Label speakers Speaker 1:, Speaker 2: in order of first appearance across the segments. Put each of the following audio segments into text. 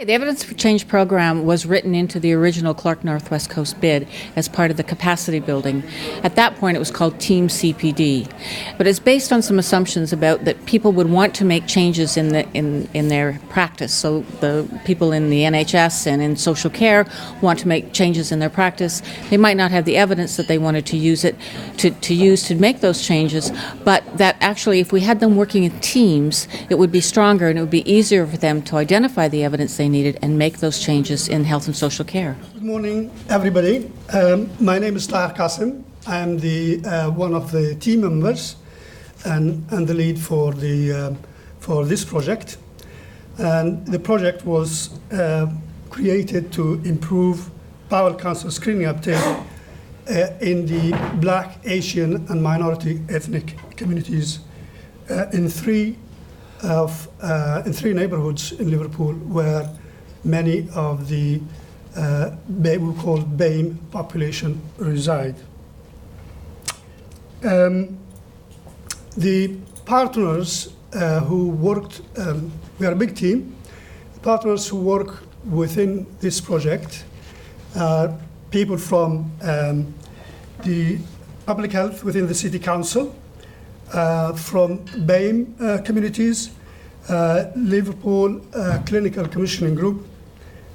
Speaker 1: The Evidence for Change program was written into the original Clark Northwest Coast bid as part of the capacity building. At that point, it was called Team CPD, but it's based on some assumptions about that people would want to make changes in their practice. So the people in the NHS and in social care want to make changes in their practice. They might not have the evidence that they wanted to use it to make those changes, but that actually, if we had them working in teams, it would be stronger and it would be easier for them to identify the evidence they needed and make those changes in health and social care.
Speaker 2: Good morning, everybody. My name is Tahir Qasim. I am the one of the team members and the lead for this project. And the project was created to improve bowel cancer screening uptake in the Black, Asian, and minority ethnic communities in three neighborhoods in Liverpool where many of the we call BAME population reside. The partners who worked, we are a big team. The partners who work within this project are people from the public health within the city council, from BAME communities, Liverpool Clinical Commissioning Group,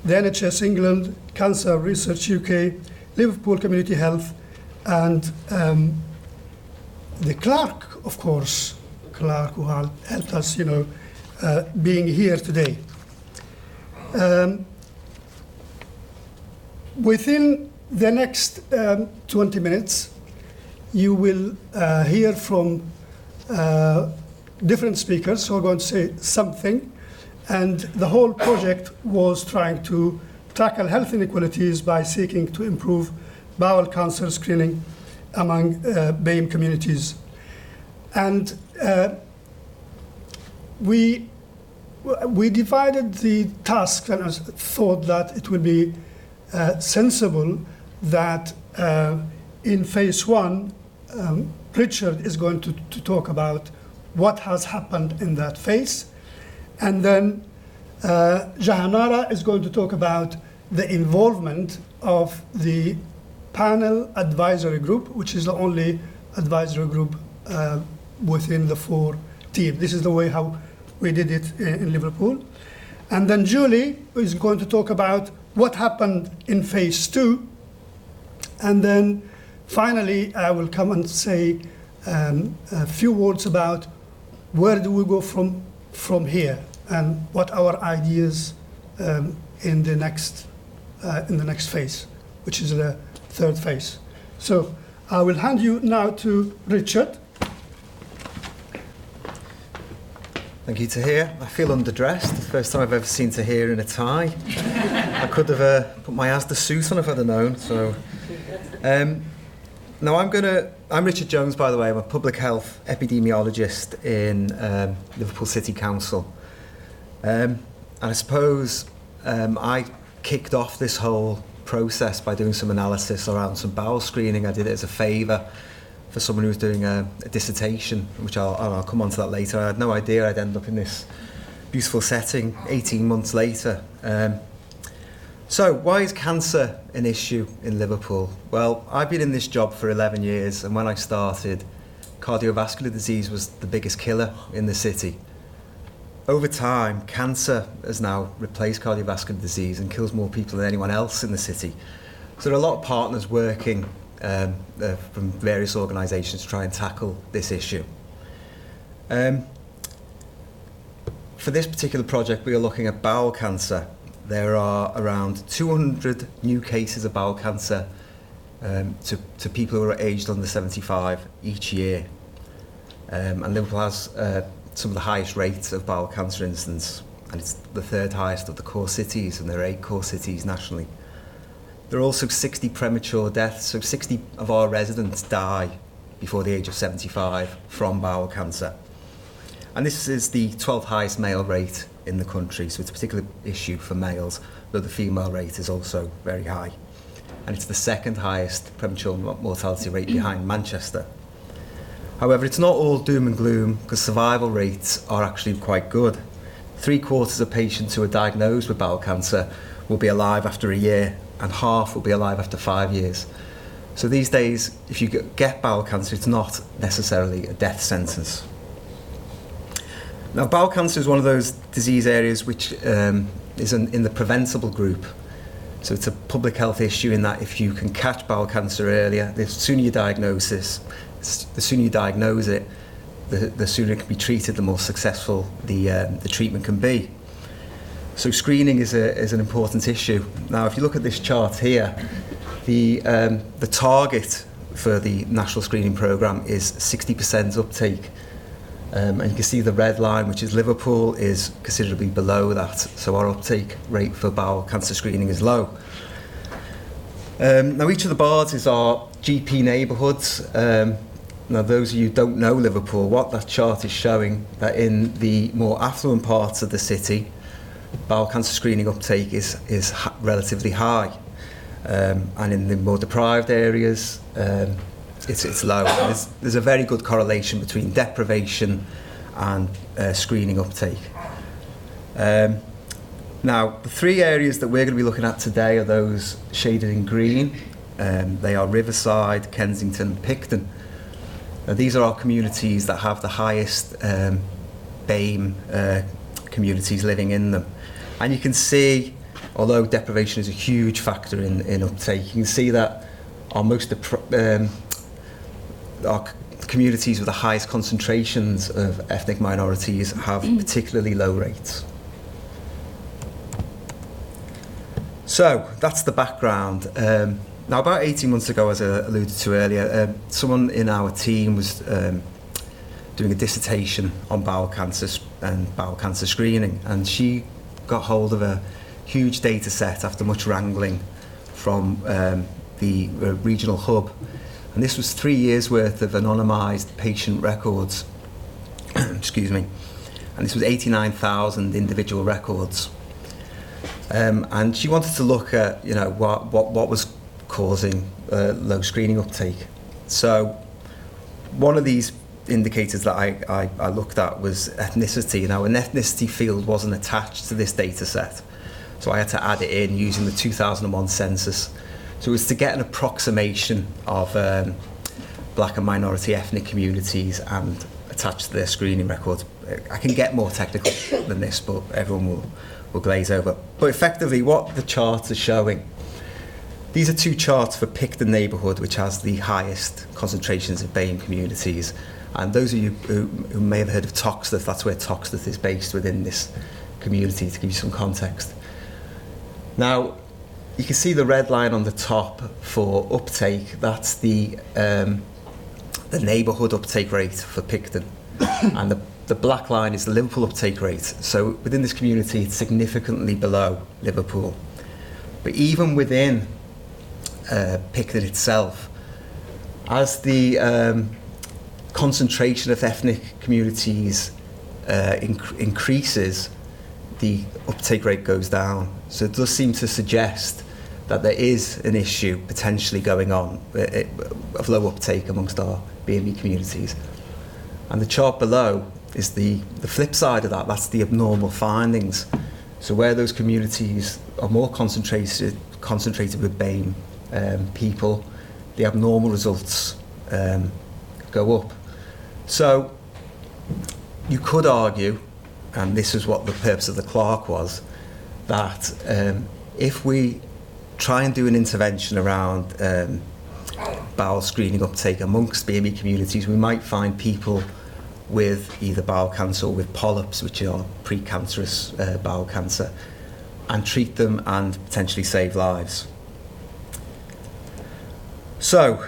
Speaker 2: the NHS England, Cancer Research UK, Liverpool Community Health, and the clerk, of course, who helped us, being here today. Within the next 20 minutes, you will hear from different speakers who are going to say something, and the whole project was trying to tackle health inequalities by seeking to improve bowel cancer screening among BAME communities. And we divided the task and thought that it would be sensible that in phase one, Richard is going to talk about what has happened in that phase. And then Jahanara is going to talk about the involvement of the panel advisory group, which is the only advisory group within the four teams. This is the way how we did it in Liverpool. And then Julie is going to talk about what happened in phase two. And then finally, I will come and say a few words about where do we go from here and what our ideas in the next phase, which is the third phase. So I will hand you now to Richard.
Speaker 3: Thank you, Tahir. I feel underdressed. The first time I've ever seen Tahir in a tie. I could have put my Asda suit on if I'd have known. So, now I'm Richard Jones, by the way. I'm a public health epidemiologist in Liverpool City Council. And I suppose I kicked off this whole process by doing some analysis around some bowel screening. I did it as a favour for someone who was doing a dissertation, which I'll come on to that later. I had no idea I'd end up in this beautiful setting 18 months later. So why is cancer an issue in Liverpool? Well, I've been in this job for 11 years, and when I started, cardiovascular disease was the biggest killer in the city. Over time, cancer has now replaced cardiovascular disease and kills more people than anyone else in the city. So there are a lot of partners working from various organisations to try and tackle this issue. For this particular project, we are looking at bowel cancer. There are around 200 new cases of bowel cancer to people who are aged under 75 each year. And Liverpool has some of the highest rates of bowel cancer incidence, and it's the third highest of the core cities, and there are 8 core cities nationally. There are also 60 premature deaths, so 60 of our residents die before the age of 75 from bowel cancer. And this is the 12th highest male rate in the country, so it's a particular issue for males, though the female rate is also very high. And it's the second highest premature mortality rate behind Manchester. However, it's not all doom and gloom, because survival rates are actually quite good. 3/4 of patients who are diagnosed with bowel cancer will be alive after a year, and half will be alive after 5 years. So these days, if you get bowel cancer, it's not necessarily a death sentence. Now, bowel cancer is one of those disease areas which is in the preventable group. So it's a public health issue in that if you can catch bowel cancer earlier, the sooner you diagnose it, the sooner it can be treated, the more successful the treatment can be. So screening is an important issue. Now, if you look at this chart here, the target for the national screening programme is 60% uptake. And you can see the red line, which is Liverpool, is considerably below that. So our uptake rate for bowel cancer screening is low. Now, each of the bars is our GP neighbourhoods. Now, those of you who don't know Liverpool, what that chart is showing, that in the more affluent parts of the city, bowel cancer screening uptake is relatively high. And in the more deprived areas, it's low. There's a very good correlation between deprivation and screening uptake. Now, the 3 areas that we're going to be looking at today are those shaded in green. They are Riverside, Kensington, and Picton. Now, these are our communities that have the highest BAME communities living in them. And you can see, although deprivation is a huge factor in uptake, you can see that our our communities with the highest concentrations of ethnic minorities have particularly low rates. So that's the background. Now, about 18 months ago, as I alluded to earlier, someone in our team was doing a dissertation on bowel cancer and bowel cancer screening, and she got hold of a huge data set after much wrangling from the regional hub. And this was 3 years worth of anonymised patient records. Excuse me. And this was 89,000 individual records. And she wanted to look at, what was causing low screening uptake. So one of these indicators that I looked at was ethnicity. Now, an ethnicity field wasn't attached to this data set, so I had to add it in using the 2001 census. So it was to get an approximation of black and minority ethnic communities and attach to their screening records. I can get more technical than this, but everyone will glaze over. But effectively, what the charts are showing, these are 2 charts for Picton neighbourhood, which has the highest concentrations of BAME communities. And those of you who may have heard of Toxteth, that's where Toxteth is based within this community, to give you some context. Now, you can see the red line on the top for uptake. That's the neighbourhood uptake rate for Picton. And the black line is the Liverpool uptake rate. So within this community, it's significantly below Liverpool. But even within Picton itself, as the concentration of ethnic communities increases, the uptake rate goes down. So it does seem to suggest that there is an issue potentially going on of low uptake amongst our BAME communities. And the chart below is the flip side of that. That's the abnormal findings. So where those communities are more concentrated with BAME people, the abnormal results go up. So you could argue, and this is what the purpose of the Clark was, that if we try and do an intervention around bowel screening uptake amongst BAME communities, we might find people with either bowel cancer or with polyps, which are precancerous bowel cancer, and treat them and potentially save lives. So,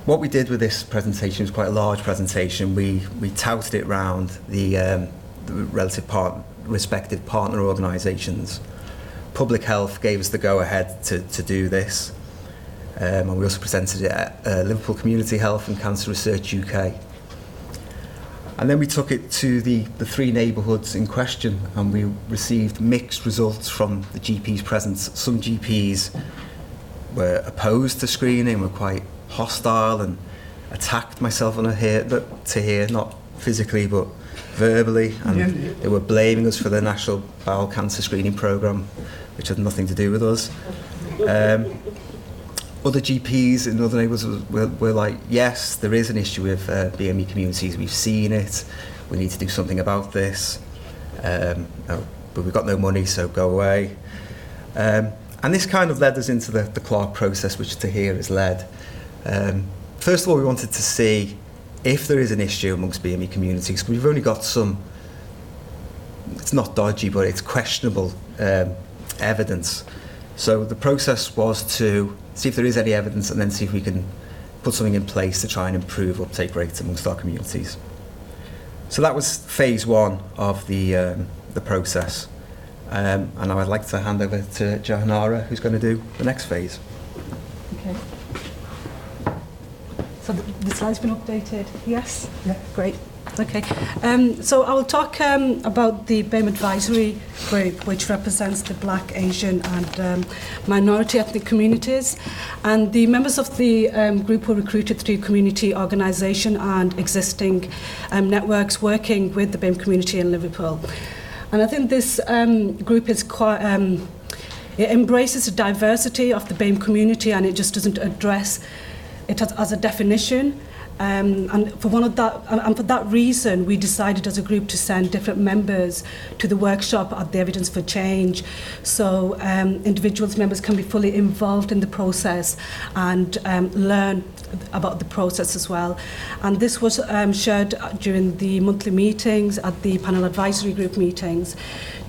Speaker 3: what we did with this presentation was quite a large presentation. We touted it around the respective partner organisations. Public Health gave us the go-ahead to do this. And we also presented it at Liverpool Community Health and Cancer Research UK. And then we took it to the 3 neighbourhoods in question, and we received mixed results from the GPs present. Some GPs were opposed to screening, were quite hostile and attacked myself on here, not physically but verbally, and they were blaming us for the National Bowel Cancer Screening Programme, which had nothing to do with us. Other GPs in other neighbourhoods were like, yes, there is an issue with BME communities, we've seen it, we need to do something about this, but we've got no money, so go away. And this kind of led us into the Clark process, which Tahir has led. First of all, we wanted to see if there is an issue amongst BME communities. We've only got some, it's not dodgy, but it's questionable evidence. So the process was to see if there is any evidence and then see if we can put something in place to try and improve uptake rates amongst our communities. So that was phase one of the process. And now I'd like to hand over to Johanara, who's going to do the next phase.
Speaker 4: Okay. So the slide's been updated? Yes?
Speaker 2: Yeah.
Speaker 4: Great. Okay. So I will talk about the BAME advisory group, which represents the Black, Asian and minority ethnic communities. And the members of the group were recruited through community organisation and existing networks working with the BAME community in Liverpool. And I think this group is quite... it embraces the diversity of the BAME community, and it just doesn't address it as a definition. And for that reason, we decided as a group to send different members to the workshop at the Evidence for Change, so members can be fully involved in the process and learn about the process as well. And this was shared during the monthly meetings, at the panel advisory group meetings,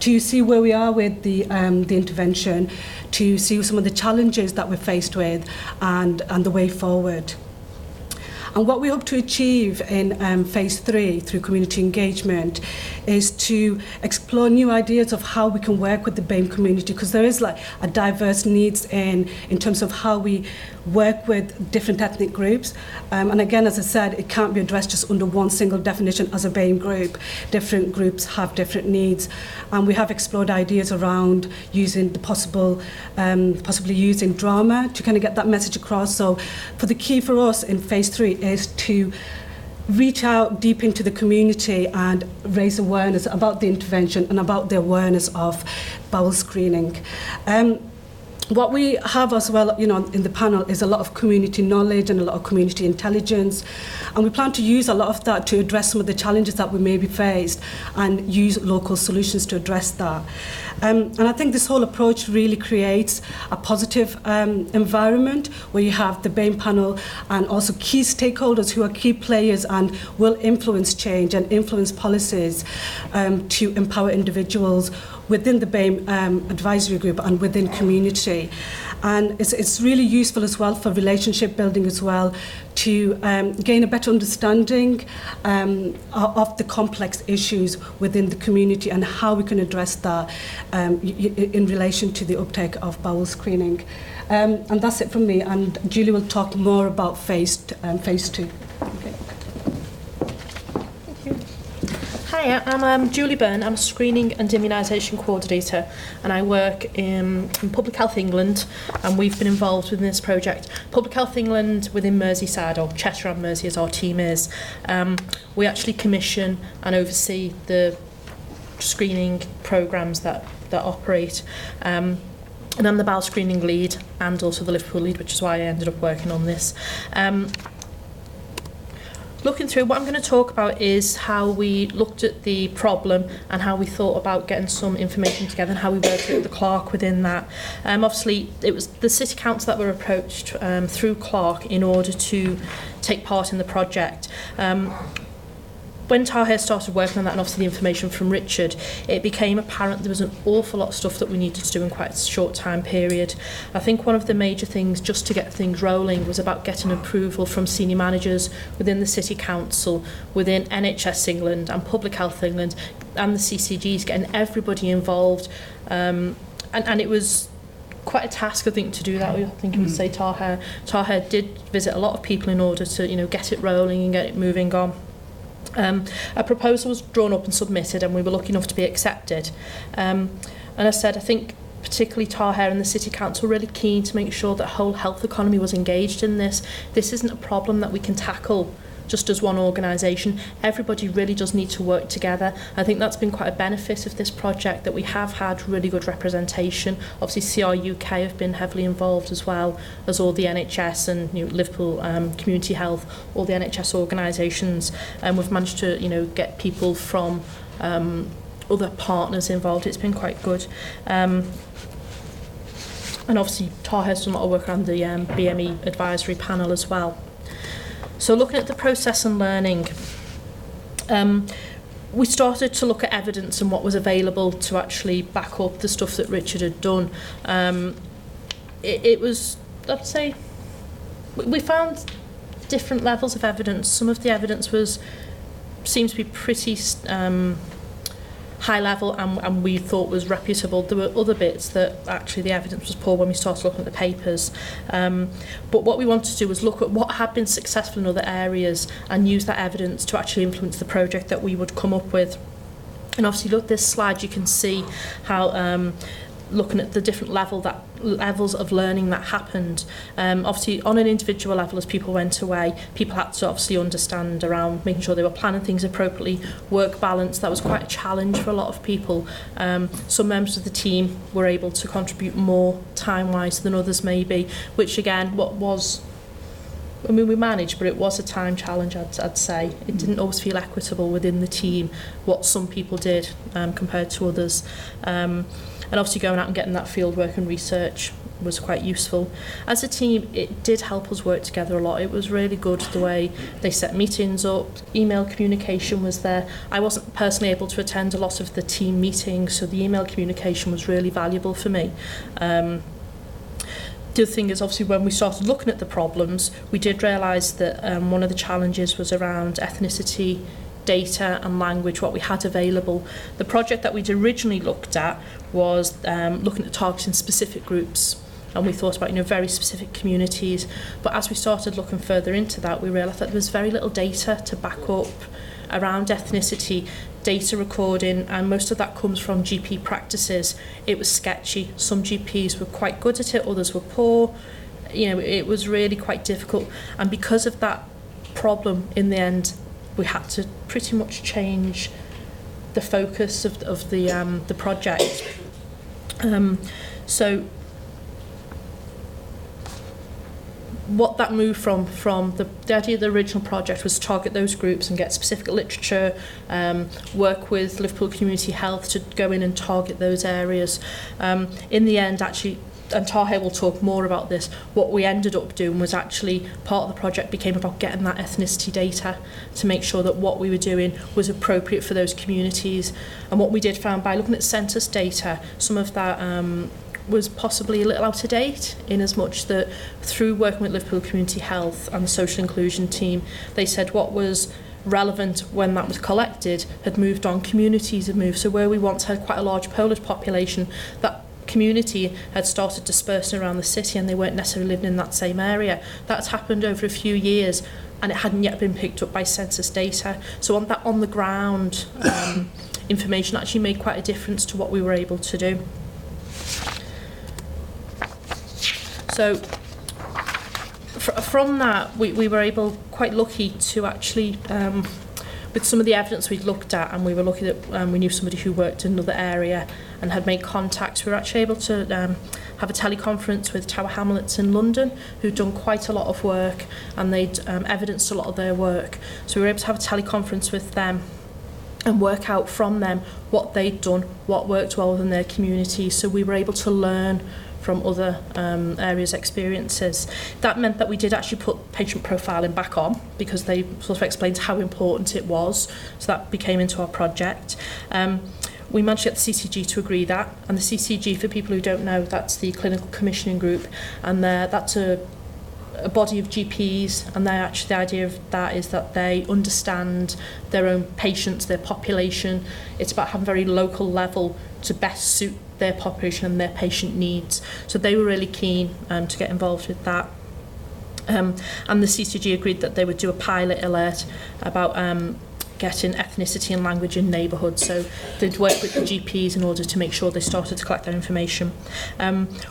Speaker 4: to see where we are with the intervention, to see some of the challenges that we're faced with, and the way forward. And what we hope to achieve in phase 3 through community engagement is to explore new ideas of how we can work with the BAME community, because there is like a diverse needs in terms of how we work with different ethnic groups. And again, as I said, it can't be addressed just under one single definition as a BAME group. Different groups have different needs. And we have explored ideas around using the possibly using drama to kind of get that message across. So for the key for us in phase 3 is to reach out deep into the community and raise awareness about the intervention and about the awareness of bowel screening. What we have as well, in the panel is a lot of community knowledge and a lot of community intelligence, and we plan to use a lot of that to address some of the challenges that we may be faced and use local solutions to address that. And I think this whole approach really creates a positive environment where you have the BAME panel and also key stakeholders who are key players and will influence change and influence policies to empower individuals within the BAME advisory group and within community. And it's really useful as well for relationship building as well, to gain a better understanding of the complex issues within the community and how we can address that in relation to the uptake of bowel screening. And that's it from me, and Julie will talk more about phase 2. Okay.
Speaker 5: Hi, I'm Julie Byrne. I'm a screening and immunisation coordinator, and I work in Public Health England, and we've been involved with this project. Public Health England within Merseyside, or Cheshire and Mersey as our team is, we actually commission and oversee the screening programmes that operate. And I'm the bowel screening lead and also the Liverpool lead, which is why I ended up working on this. Looking through, what I'm going to talk about is how we looked at the problem and how we thought about getting some information together and how we worked with the Clark within that. Obviously, it was the City Council that were approached through Clark in order to take part in the project. When Tahir started working on that, and obviously the information from Richard, it became apparent there was an awful lot of stuff that we needed to do in quite a short time period. I think one of the major things just to get things rolling was about getting approval from senior managers within the City Council, within NHS England and Public Health England and the CCGs, getting everybody involved. And it was quite a task, I think, to do that. I think I would say Tahir did visit a lot of people in order to, get it rolling and get it moving on. A proposal was drawn up and submitted, and we were lucky enough to be accepted. And I said, I think particularly Tahir and the City Council were really keen to make sure that the whole health economy was engaged in this. This isn't a problem that we can tackle just as one organisation. Everybody really does need to work together. I think that's been quite a benefit of this project, that we have had really good representation. Obviously CR UK have been heavily involved, as well as all the NHS and Liverpool Community Health, all the NHS organisations, and we've managed to get people from other partners involved. It's been quite good. And obviously TAR has done a lot of work around the BME advisory panel as well. So looking at the process and learning, we started to look at evidence and what was available to actually back up the stuff that Richard had done. It was, I'd say, we found different levels of evidence. Some of the evidence seemed to be pretty high level and we thought was reputable. There were other bits that actually the evidence was poor when we started looking at the papers. But what we wanted to do was look at what had been successful in other areas and use that evidence to actually influence the project that we would come up with. And obviously, look at this slide, you can see how looking at the different levels of learning that happened. Obviously, on an individual level, as people went away, people had to obviously understand around making sure they were planning things appropriately, work balance. That was quite a challenge for a lot of people. Some members of the team were able to contribute more time-wise than others maybe, which again, we managed, but it was a time challenge, I'd say. It didn't always feel equitable within the team, what some people did compared to others. And obviously going out and getting that field work and research was quite useful. As a team, it did help us work together a lot. It was really good the way they set meetings up, email communication was there. I wasn't personally able to attend a lot of the team meetings, so the email communication was really valuable for me. The other thing is, obviously, when we started looking at the problems, we did realise that one of the challenges was around ethnicity, data and language, what we had available. The project that we'd originally looked at was looking at targeting specific groups, and we thought about very specific communities. But as we started looking further into that, we realised that there was very little data to back up around ethnicity, data recording, and most of that comes from GP practices. It was sketchy. Some GPs were quite good at it, others were poor. It was really quite difficult, and because of that problem, in the end, we had to pretty much change the focus of the project. So what that moved from the idea of the original project was to target those groups and get specific literature, work with Liverpool Community Health to go in and target those areas. In the end, actually, and Tahe will talk more about this, what we ended up doing was actually part of the project became about getting that ethnicity data to make sure that what we were doing was appropriate for those communities. And what we did find by looking at census data, some of that was possibly a little out of date, in as much that through working with Liverpool Community Health and the social inclusion team, they said what was relevant when that was collected had moved on, communities had moved. So where we once had quite a large Polish population, that community had started dispersing around the city and they weren't necessarily living in that same area. That's happened over a few years and it hadn't yet been picked up by census data. So on that on the ground information actually made quite a difference to what we were able to do. So from that we were quite lucky to actually with some of the evidence we'd looked at, and we were lucky that we knew somebody who worked in another area and had made contacts. We were actually able to have a teleconference with Tower Hamlets in London, who'd done quite a lot of work, and they'd evidenced a lot of their work. So we were able to have a teleconference with them and work out from them what they'd done, what worked well within their community. So we were able to learn from other areas' experiences. That meant that we did actually put patient profiling back on, because they sort of explained how important it was. So that became into our project. We managed to get the CCG to agree that, and the CCG, for people who don't know, that's the Clinical Commissioning Group, and that's a body of GPs, and actually the idea of that is that they understand their own patients, their population. It's about having a very local level to best suit their population and their patient needs. So they were really keen to get involved with that. And the CCG agreed that they would do a pilot alert about getting ethnicity and language in neighbourhoods. So they'd work with the GPs in order to make sure they started to collect that information.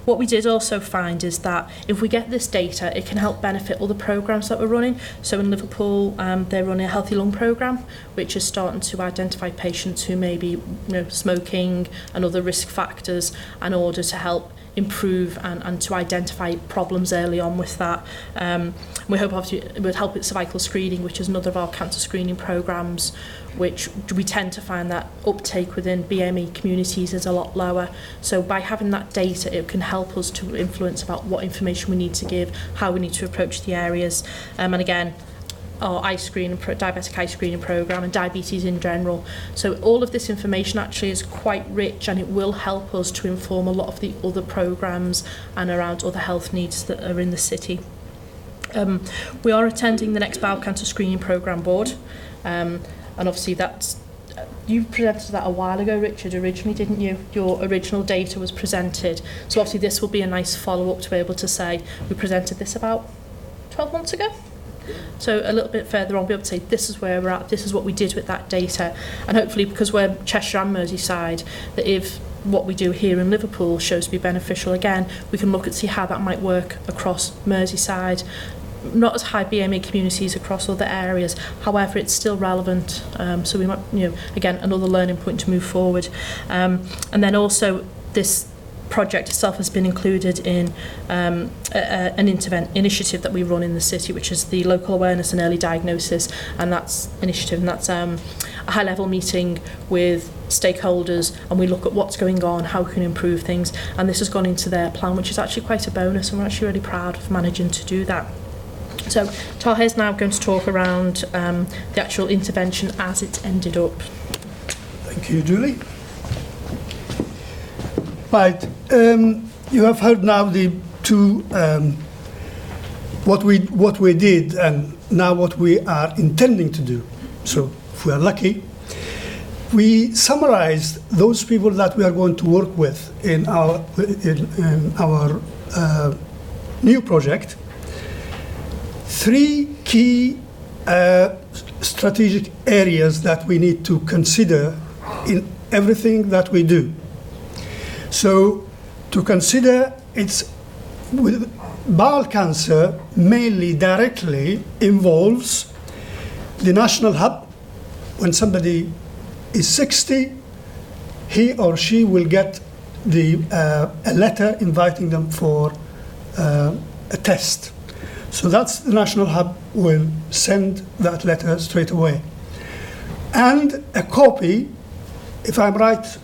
Speaker 5: What we did also find is that if we get this data, it can help benefit other programmes that we're running. So in Liverpool, they're running a healthy lung programme, which is starting to identify patients who may be smoking and other risk factors in order to help improve and to identify problems early on with that. We hope obviously it would help with cervical screening, which is another of our cancer screening programmes, which we tend to find that uptake within BAME communities is a lot lower. So by having that data, it can help us to influence about what information we need to give, how we need to approach the areas. And again, our diabetic eye screening programme and diabetes in general. So all of this information actually is quite rich, and it will help us to inform a lot of the other programmes and around other health needs that are in the city. We are attending the next bowel cancer screening programme board, and obviously that's you presented that a while ago, Richard, originally, didn't you? Your original data was presented. So obviously this will be a nice follow-up to be able to say we presented this about 12 months ago. So a little bit further on, be able to say this is where we're at, this is what we did with that data, and hopefully because we're Cheshire and Merseyside, that if what we do here in Liverpool shows to be beneficial again, we can look and see how that might work across Merseyside. Not as high BMA communities across other areas, however it's still relevant, so we might, again, another learning point to move forward. And then also this project itself has been included in an initiative that we run in the city, which is the local awareness and early diagnosis, and that's initiative, and that's a high level meeting with stakeholders, and we look at what's going on, how we can improve things, and this has gone into their plan, which is actually quite a bonus, and we're actually really proud of managing to do that. So Taha is now going to talk around the actual intervention as it ended up.
Speaker 2: Thank you, Julie. Right, you have heard now the two, what we did and now what we are intending to do. So if we are lucky, we summarized those people that we are going to work with in our new project. Three key strategic areas that we need to consider in everything that we do. So to consider, it's with bowel cancer mainly directly involves the national hub. When somebody is 60, he or she will get a letter inviting them for a test. So that's the national hub will send that letter straight away. And a copy, if I'm right,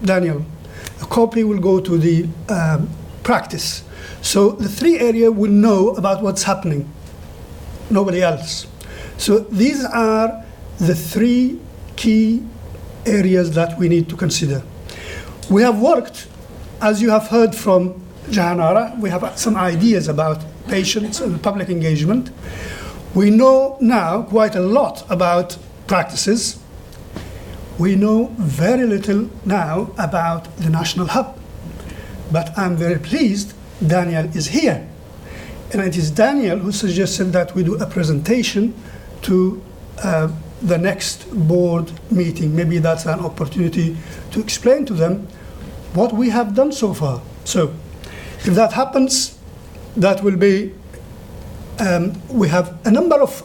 Speaker 2: Daniel, a copy will go to the practice. So the three areas will know about what's happening, nobody else. So these are the three key areas that we need to consider. We have worked, as you have heard from Jahanara, we have some ideas about patients and public engagement. We know now quite a lot about practices. We know very little now about the national hub, but I'm very pleased Daniel is here. And it is Daniel who suggested that we do a presentation to the next board meeting. Maybe that's an opportunity to explain to them what we have done so far. So if that happens, that will be, we have a number of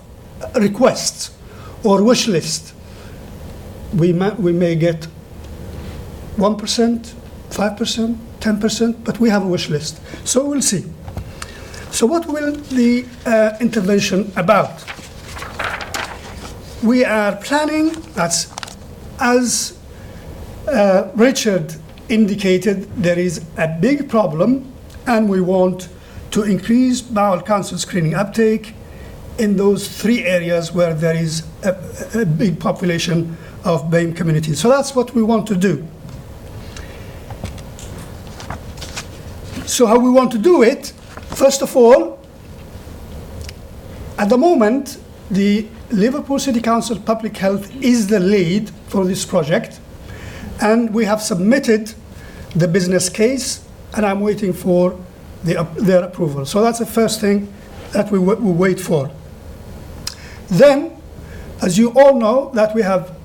Speaker 2: requests or wish lists. We may get 1%, 5%, 10%, but we have a wish list. So we'll see. So what will the intervention about? We are planning, that's as Richard indicated, there is a big problem, and we want to increase bowel cancer screening uptake in those three areas where there is a big population of BAME communities. So that's what we want to do. So how we want to do it, first of all, at the moment, the Liverpool City Council Public Health is the lead for this project, and we have submitted the business case, and I'm waiting for their approval. So that's the first thing that we wait for. Then, As you all know, that we have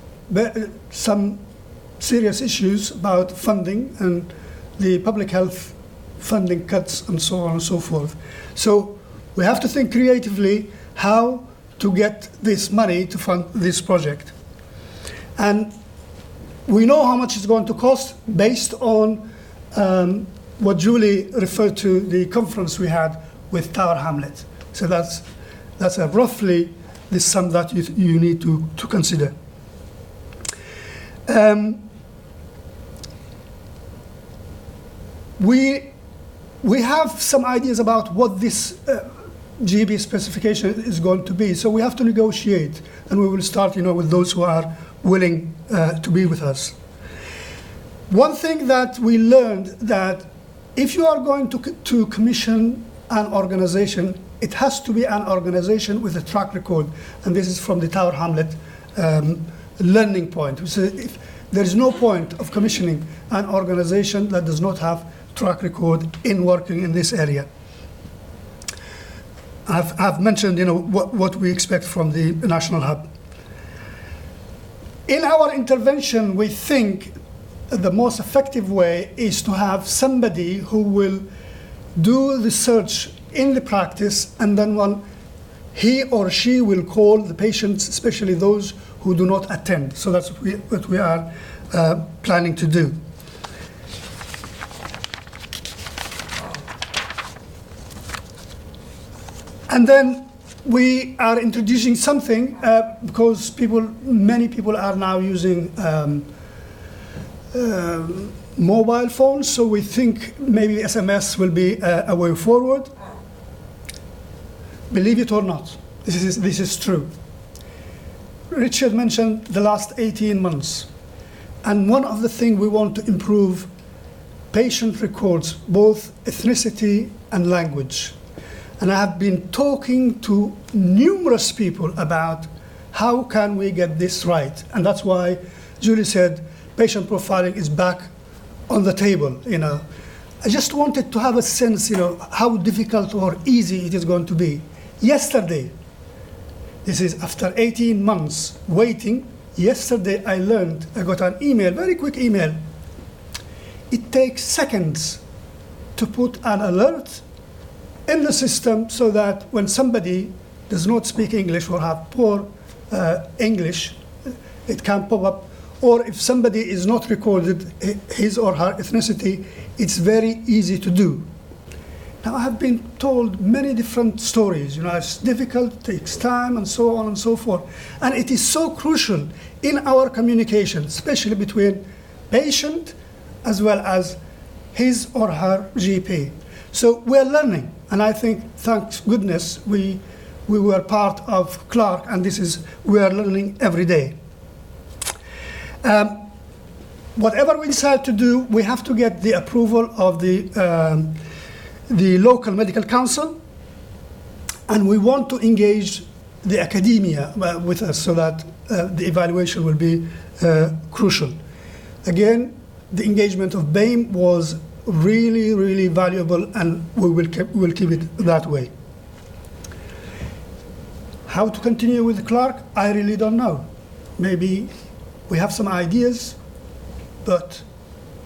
Speaker 2: some serious issues about funding and the public health funding cuts and so on and so forth. So we have to think creatively how to get this money to fund this project. And we know how much it's going to cost based on what Julie referred to, the conference we had with Tower Hamlet. So that's roughly the sum that you need to consider. We have some ideas about what this GB specification is going to be. So we have to negotiate, and we will start, with those who are willing to be with us. One thing that we learned, that if you are going to commission an organization, it has to be an organization with a track record, and this is from the Tower Hamlet learning point. So there is no point of commissioning an organization that does not have track record in working in this area. I've mentioned, what we expect from the national hub. In our intervention, we think the most effective way is to have somebody who will do the search in the practice, and then when he or she will call the patients, especially those who do not attend. So that's what we are planning to do. And then we are introducing something because many people are now using mobile phones, so we think maybe SMS will be a way forward. Believe it or not, this is true. Richard mentioned the last 18 months, and one of the things we want to improve patient records, both ethnicity and language. And I have been talking to numerous people about how can we get this right, and that's why Julie said patient profiling is back on the table. I just wanted to have a sense, how difficult or easy it is going to be. Yesterday, this is after 18 months waiting, yesterday I got an email, very quick email. It takes seconds to put an alert in the system so that when somebody does not speak English or have poor English, it can pop up. Or if somebody is not recorded his or her ethnicity, it's very easy to do. Now, I have been told many different stories. It's difficult, takes time, and so on and so forth. And it is so crucial in our communication, especially between patient as well as his or her GP. So we're learning, and I think, thank goodness, we were part of Clark, and we are learning every day. Whatever we decide to do, we have to get the approval of the local medical council, and we want to engage the academia with us so that the evaluation will be crucial. Again, the engagement of BAME was really, really valuable, and we will keep it that way. How to continue with Clark, I really don't know. Maybe we have some ideas, but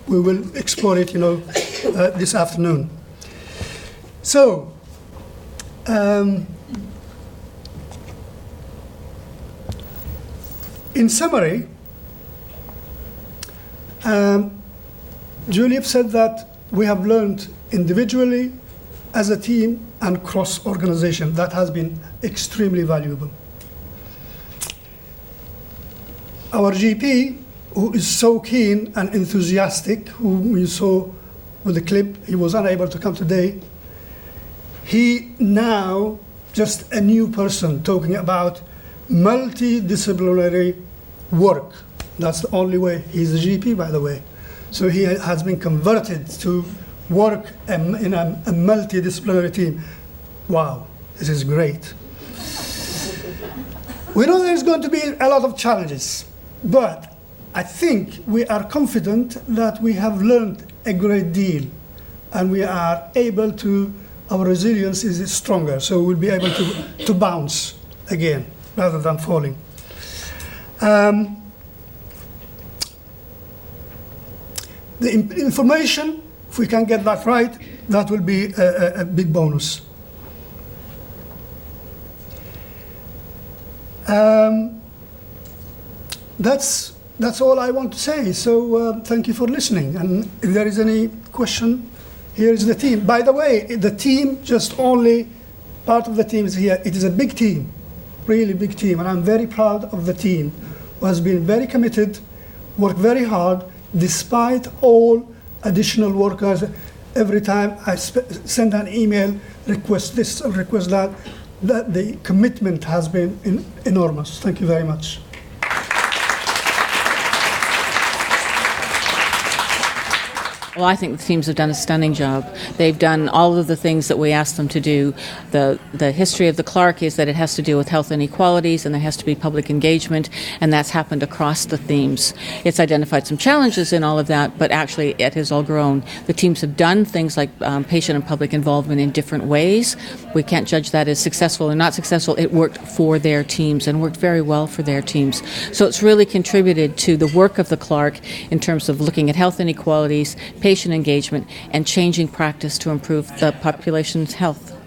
Speaker 2: we will explore it, this afternoon. So, in summary, Juliet said that we have learned individually, as a team, and cross-organization. That has been extremely valuable. Our GP, who is so keen and enthusiastic, who you saw with the clip, he was unable to come today. He now just a new person talking about multidisciplinary work. That's the only way. He's a GP, by the way. So he has been converted to work in a multidisciplinary team. Wow, this is great. We know there's going to be a lot of challenges, but I think we are confident that we have learned a great deal, and we are able to, our resilience is stronger, so we'll be able to bounce again rather than falling. The information, if we can get that right, that will be a big bonus. That's all I want to say. So thank you for listening. And if there is any question, here is the team. By the way, the team, just only part of the team is here. It is a big team, really big team. And I'm very proud of the team who has been very committed, worked very hard, despite all additional workers. Every time I send an email, request this, request that, the commitment has been enormous. Thank you very much.
Speaker 1: Well, I think the teams have done a stunning job. They've done all of the things that we asked them to do. The history of the Clark is that it has to do with health inequalities and there has to be public engagement, and that's happened across the themes. It's identified some challenges in all of that, but actually it has all grown. The teams have done things like patient and public involvement in different ways. We can't judge that as successful or not successful. It worked for their teams and worked very well for their teams. So it's really contributed to the work of the Clark in terms of looking at health inequalities, patient engagement, and changing practice to improve the population's health.